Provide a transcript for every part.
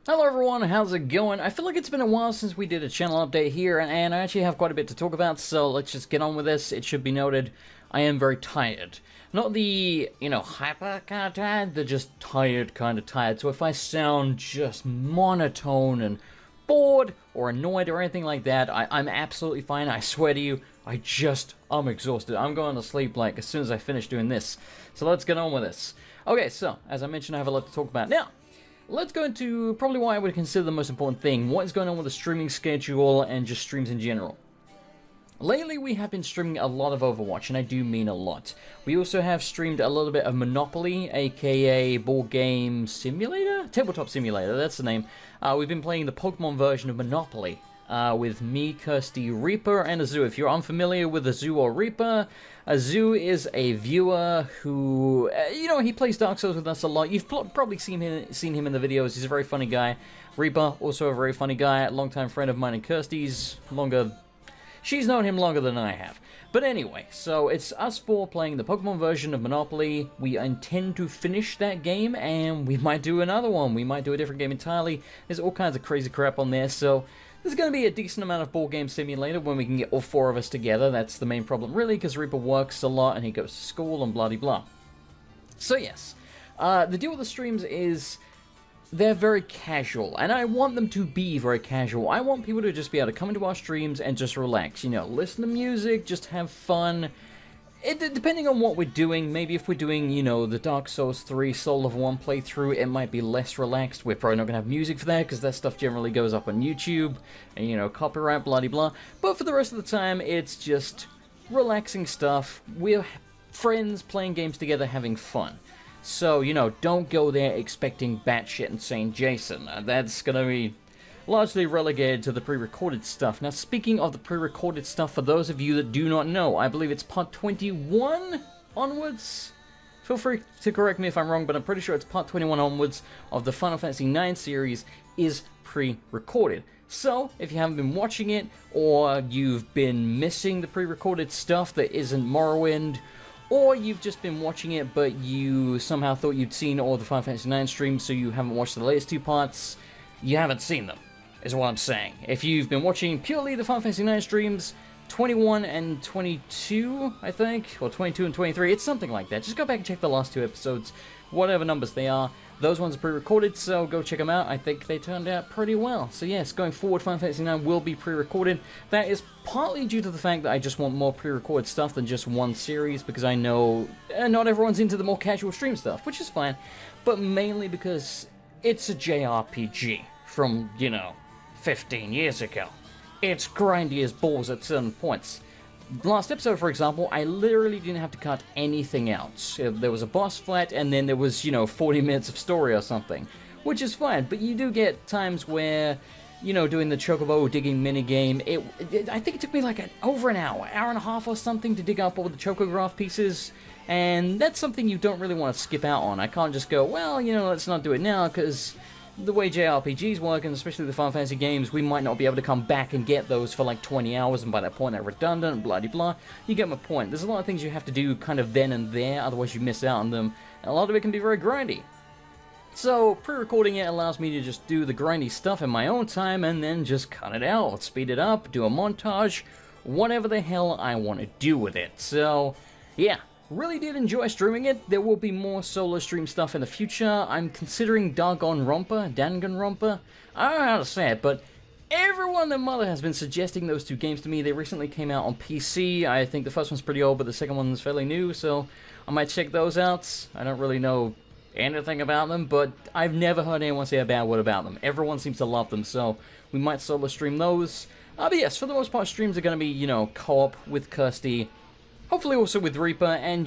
Hello everyone, how's it going? I feel like it's been a while since we did a channel update here, and I actually have quite a bit to talk about, so let's just get on with this. It should be noted, I am very tired. Not the, hyper kind of tired, the just tired kind of tired. So if I sound just monotone and bored or annoyed or anything like that, I'm absolutely fine. I swear to you, I'm exhausted. I'm going to sleep like as soon as I finish doing this. So let's get on with this. Okay, so as I mentioned, I have a lot to talk about. Now, let's go into probably what I would consider the most important thing. What is going on with the streaming schedule and just streams in general. Lately, we have been streaming a lot of Overwatch, and I do mean a lot. We also have streamed a little bit of Monopoly, aka Board Game Simulator? Tabletop Simulator, that's the name. We've been playing the Pokemon version of Monopoly. With me, Kirstie, Reaper, and Azu. If you're unfamiliar with Azu or Reaper, Azu is a viewer who, he plays Dark Souls with us a lot. You've probably seen him in the videos. He's a very funny guy. Reaper, also a very funny guy, a longtime friend of mine and Kirstie's. She's known him longer than I have. But anyway, so it's us four playing the Pokemon version of Monopoly. We intend to finish that game, and we might do another one. We might do a different game entirely. There's all kinds of crazy crap on there, so there's going to be a decent amount of Board Game Simulator when we can get all four of us together. That's the main problem, really, because Reaper works a lot, and he goes to school, and blah-de-blah. So yes, the deal with the streams is they're very casual, and I want them to be very casual. I want people to just be able to come into our streams and just relax, listen to music, just have fun. Depending on what we're doing, maybe if we're doing, the Dark Souls 3 Soul of 1 playthrough, it might be less relaxed. We're probably not going to have music for that, because that stuff generally goes up on YouTube, and, copyright, blah-de-blah. But for the rest of the time, it's just relaxing stuff. We're friends playing games together, having fun. So, don't go there expecting batshit insane Jason. That's going to be largely relegated to the pre-recorded stuff. Now, speaking of the pre-recorded stuff, for those of you that do not know, I believe it's part 21 onwards? Feel free to correct me if I'm wrong, but I'm pretty sure it's part 21 onwards of the Final Fantasy IX series is pre-recorded. So, if you haven't been watching it, or you've been missing the pre-recorded stuff that isn't Morrowind, or you've just been watching it, but you somehow thought you'd seen all the Final Fantasy IX streams, so you haven't watched the latest two parts, you haven't seen them, is what I'm saying. If you've been watching purely the Final Fantasy IX streams, 21 and 22, I think, or 22 and 23, it's something like that. Just go back and check the last two episodes, whatever numbers they are. Those ones are pre-recorded, so go check them out. I think they turned out pretty well. So yes, going forward, Final Fantasy IX will be pre-recorded. That is partly due to the fact that I just want more pre-recorded stuff than just one series, because I know not everyone's into the more casual stream stuff, which is fine, but mainly because it's a JRPG from, 15 years ago. It's grindy as balls at certain points. Last episode, for example, I literally didn't have to cut anything out. There was a boss fight, and then there was, 40 minutes of story or something, which is fine, but you do get times where, doing the Chocobo digging minigame, I think it took me like over an hour and a half or something to dig up all the Chocograph pieces, and that's something you don't really want to skip out on. I can't just go, well, let's not do it now, because the way JRPGs work, and especially the Final Fantasy games, we might not be able to come back and get those for like 20 hours, and by that point they're redundant, and blah-de-blah. You get my point. There's a lot of things you have to do kind of then and there, otherwise you miss out on them, and a lot of it can be very grindy. So, pre-recording it allows me to just do the grindy stuff in my own time, and then just cut it out, speed it up, do a montage, whatever the hell I want to do with it. So, yeah. Really did enjoy streaming it. There will be more solo stream stuff in the future. I'm considering Danganronpa. I don't know how to say it, but everyone and their mother has been suggesting those two games to me. They recently came out on PC. I think the first one's pretty old, but the second one's fairly new, so I might check those out. I don't really know anything about them, but I've never heard anyone say a bad word about them. Everyone seems to love them, so we might solo stream those. But yes, for the most part, streams are going to be, co-op with Kirstie. Hopefully also with Reaper and,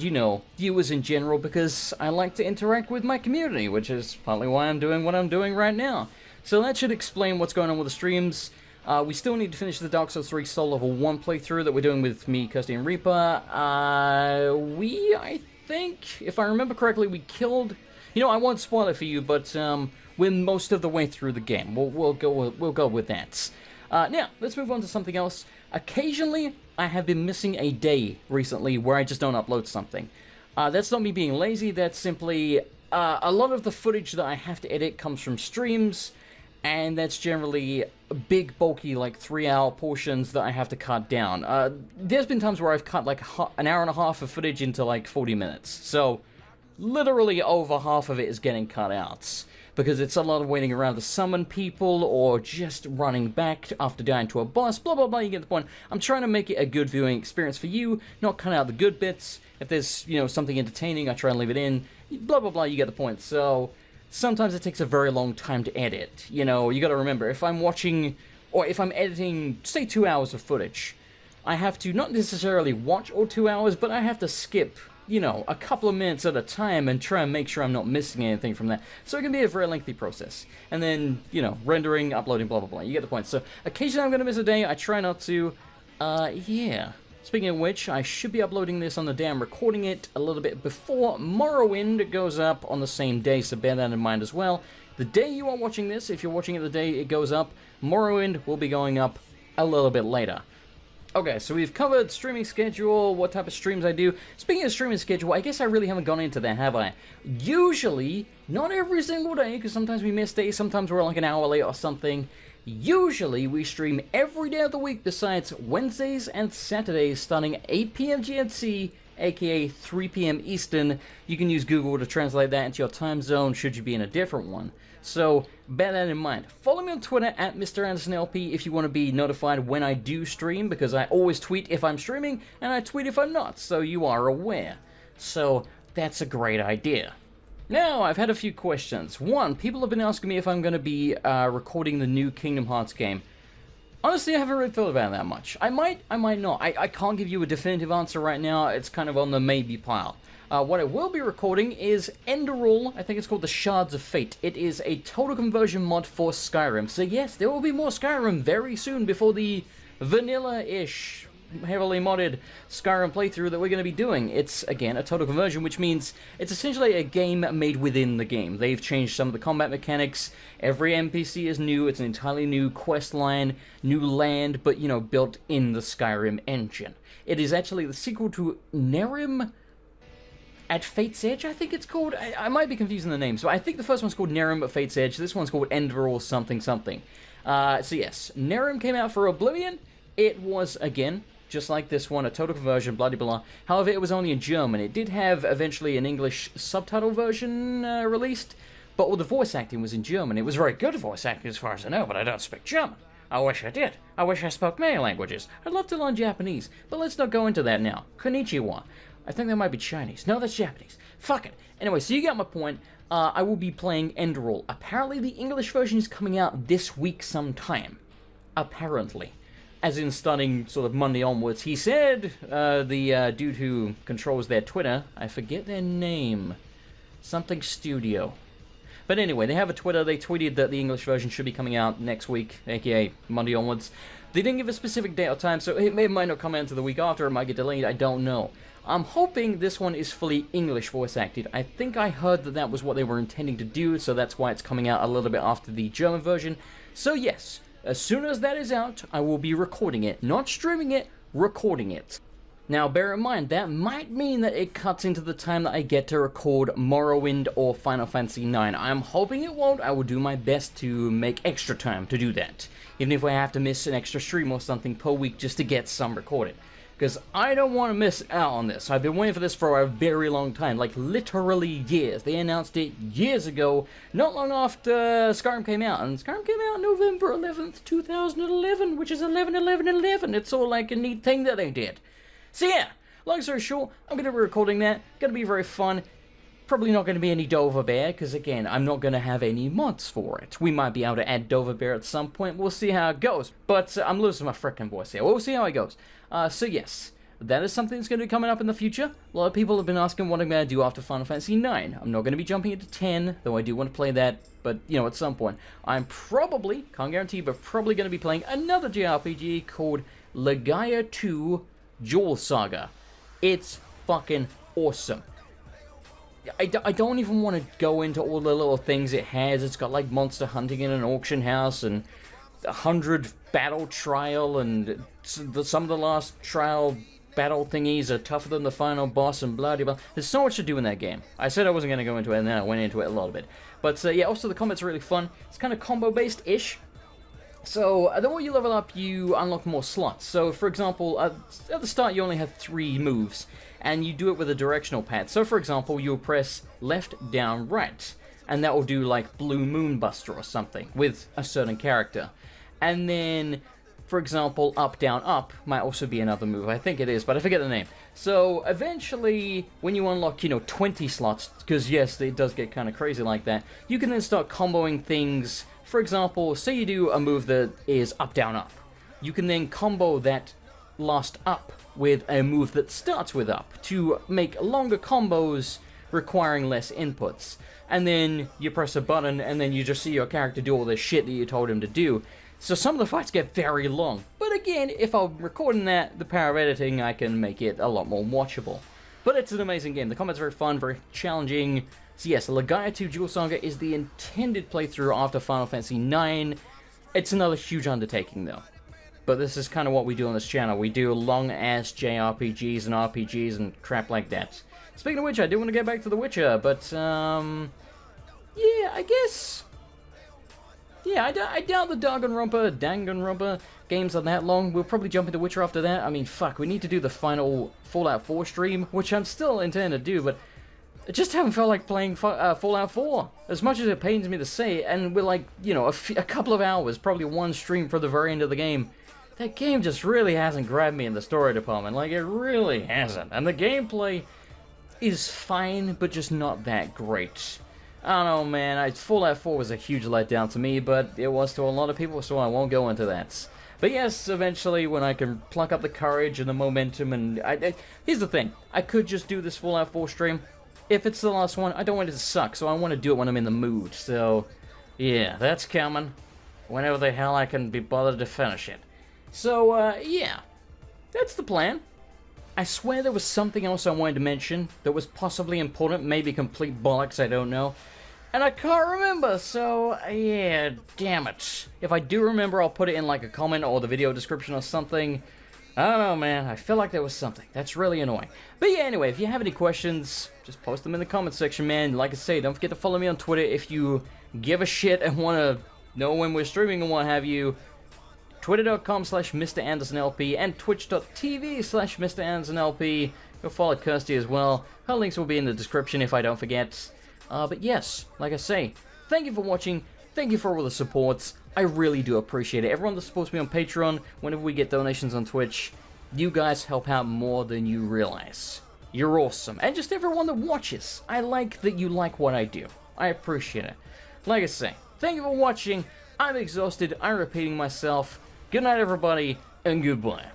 viewers in general, because I like to interact with my community, which is partly why I'm doing what I'm doing right now. So that should explain what's going on with the streams. We still need to finish the Dark Souls 3 Soul Level 1 playthrough that we're doing with me, Kirstie, and Reaper. I think, if I remember correctly, we killed... I won't spoil it for you, but we're most of the way through the game. We'll go with that. Now, let's move on to something else. Occasionally, I have been missing a day recently where I just don't upload something. That's not me being lazy, that's simply a lot of the footage that I have to edit comes from streams, and that's generally big, bulky, like 3-hour portions that I have to cut down. There's been times where I've cut like an hour and a half of footage into like 40 minutes, so literally over half of it is getting cut out. Because it's a lot of waiting around to summon people, or just running back after dying to a boss, blah blah blah, you get the point. I'm trying to make it a good viewing experience for you, not cut out the good bits. If there's, something entertaining, I try and leave it in, blah blah blah, you get the point. So, sometimes it takes a very long time to edit. You gotta remember, if I'm watching, or if I'm editing, say 2 hours of footage, I have to not necessarily watch all 2 hours, but I have to skip a couple of minutes at a time and try and make sure I'm not missing anything from that. So it can be a very lengthy process. And then, rendering, uploading, blah, blah, blah. You get the point. So occasionally I'm going to miss a day. I try not to. Yeah. Speaking of which, I should be uploading this on the day I'm recording it a little bit before Morrowind goes up on the same day, so bear that in mind as well. The day you are watching this, if you're watching it the day it goes up, Morrowind will be going up a little bit later. Okay, so we've covered streaming schedule, what type of streams I do. Speaking of streaming schedule, I guess I really haven't gone into that, have I? Usually, not every single day, because sometimes we miss days, sometimes we're like an hour late or something. Usually, we stream every day of the week besides Wednesdays and Saturdays starting at 8 p.m. GMT, aka 3 p.m. Eastern. You can use Google to translate that into your time zone should you be in a different one. So, bear that in mind. Follow me on Twitter at MrAndersonLP if you want to be notified when I do stream, because I always tweet if I'm streaming, and I tweet if I'm not, so you are aware. So, that's a great idea. Now, I've had a few questions. One, people have been asking me if I'm going to be recording the new Kingdom Hearts game. Honestly, I haven't really thought about it that much. I might not. I can't give you a definitive answer right now. It's kind of on the maybe pile. What I will be recording is Enderall. I think it's called the Shards of Fate. It is a total conversion mod for Skyrim. So yes, there will be more Skyrim very soon before the vanilla-ish, heavily modded Skyrim playthrough that we're going to be doing. It's, again, a total conversion, which means it's essentially a game made within the game. They've changed some of the combat mechanics. Every NPC is new. It's an entirely new quest line, new land, but, built in the Skyrim engine. It is actually the sequel to Nerim at Fate's Edge, I think it's called. I might be confusing the names, but I think the first one's called Nerim at Fate's Edge. This one's called Enderall something something. So yes, Nerim came out for Oblivion. It was, again, just like this one, a total conversion, blah, blah, blah. However, it was only in German. It did have, eventually, an English subtitle version released, but all the voice acting was in German. It was very good voice acting as far as I know, but I don't speak German. I wish I did. I wish I spoke many languages. I'd love to learn Japanese, but let's not go into that now. Konnichiwa. I think that might be Chinese. No, that's Japanese. Fuck it. Anyway, so you got my point. I will be playing Enderall. Apparently, the English version is coming out this week sometime. Apparently. As in starting sort of Monday onwards. He said, the dude who controls their Twitter, I forget their name. Something Studio. But anyway, they have a Twitter. They tweeted that the English version should be coming out next week, aka Monday onwards. They didn't give a specific date or time, so it might not come out until the week after. It might get delayed. I don't know. I'm hoping this one is fully English voice acted. I think I heard that that was what they were intending to do, so that's why it's coming out a little bit after the German version. So yes, as soon as that is out, I will be recording it. Not streaming it, recording it. Now, bear in mind, that might mean that it cuts into the time that I get to record Morrowind or Final Fantasy IX. I'm hoping it won't. I will do my best to make extra time to do that. Even if I have to miss an extra stream or something per week just to get some recorded. Because I don't want to miss out on this. I've been waiting for this for a very long time. Like, literally years. They announced it years ago, not long after Skyrim came out. And Skyrim came out November 11th, 2011, which is 11/11/11. It's all like a neat thing that they did. So yeah, long story short, I'm going to be recording that. Going to be very fun. Probably not going to be any Dover Bear, because again, I'm not going to have any mods for it. We might be able to add Dover Bear at some point. We'll see how it goes. But I'm losing my frickin' voice here. We'll see how it goes. So yes, that is something that's going to be coming up in the future. A lot of people have been asking what I'm going to do after Final Fantasy IX. I'm not going to be jumping into 10, though I do want to play that. But, at some point. I'm probably, can't guarantee, but probably going to be playing another JRPG called Legaia 2 Jewel Saga. It's fucking awesome. I don't even want to go into all the little things it has. It's got like monster hunting in an auction house and 100 battle trial and some of the last trial battle thingies are tougher than the final boss and blah, blah, blah. There's so much to do in that game. I said I wasn't going to go into it, and then I went into it a little bit. But yeah, also the combat's really fun. It's kind of combo-based-ish. So, the more you level up, you unlock more slots. So, for example, at the start you only have 3 moves, and you do it with a directional pad. So, for example, you'll press left, down, right, and that will do, like, Blue Moonbuster or something, with a certain character. And then, for example, up, down, up might also be another move. I think it is, but I forget the name. So, eventually, when you unlock, 20 slots, because yes, it does get kind of crazy like that, you can then start comboing things. For example, say you do a move that is up, down, up. You can then combo that last up with a move that starts with up to make longer combos requiring less inputs. And then you press a button and then you just see your character do all this shit that you told him to do. So some of the fights get very long. But again, if I'm recording that, the power of editing, I can make it a lot more watchable. But it's an amazing game. The combat's very fun, very challenging. So yes, Legaia 2 Duel Saga is the intended playthrough after Final Fantasy IX. It's another huge undertaking though. But this is kind of what we do on this channel. We do long-ass JRPGs and RPGs and crap like that. Speaking of which, I do want to get back to The Witcher, but, yeah, I guess... Yeah, I doubt the Danganronpa games are that long. We'll probably jump into Witcher after that. I mean, fuck, we need to do the final Fallout 4 stream, which I'm still intending to do, but I just haven't felt like playing Fallout 4, as much as it pains me to say, and we're like, a couple of hours, probably one stream for the very end of the game. That game just really hasn't grabbed me in the story department, like, it really hasn't. And the gameplay is fine, but just not that great. I don't know, man. Fallout 4 was a huge letdown to me, but it was to a lot of people, so I won't go into that. But yes, eventually, when I can pluck up the courage and the momentum, and here's the thing. I could just do this Fallout 4 stream. If it's the last one, I don't want it to suck, so I want to do it when I'm in the mood. So, yeah, that's coming. Whenever the hell I can be bothered to finish it. So, yeah. That's the plan. I swear there was something else I wanted to mention that was possibly important, maybe complete bollocks, I don't know. And I can't remember, so yeah, damn it. If I do remember, I'll put it in like a comment or the video description or something. I don't know, man. I feel like there was something. That's really annoying. But yeah, anyway, if you have any questions, just post them in the comment section, man. Like I say, don't forget to follow me on Twitter if you give a shit and want to know when we're streaming and what have you. Twitter.com/MrAndersonLP and Twitch.tv/MrAndersonLP. Go follow Kirstie as well. Her links will be in the description if I don't forget. But yes, like I say, thank you for watching. Thank you for all the supports. I really do appreciate it. Everyone that supports me on Patreon, whenever we get donations on Twitch, you guys help out more than you realize. You're awesome. And just everyone that watches. I like that you like what I do. I appreciate it. Like I say, thank you for watching. I'm exhausted. I'm repeating myself. Good night, everybody, and goodbye.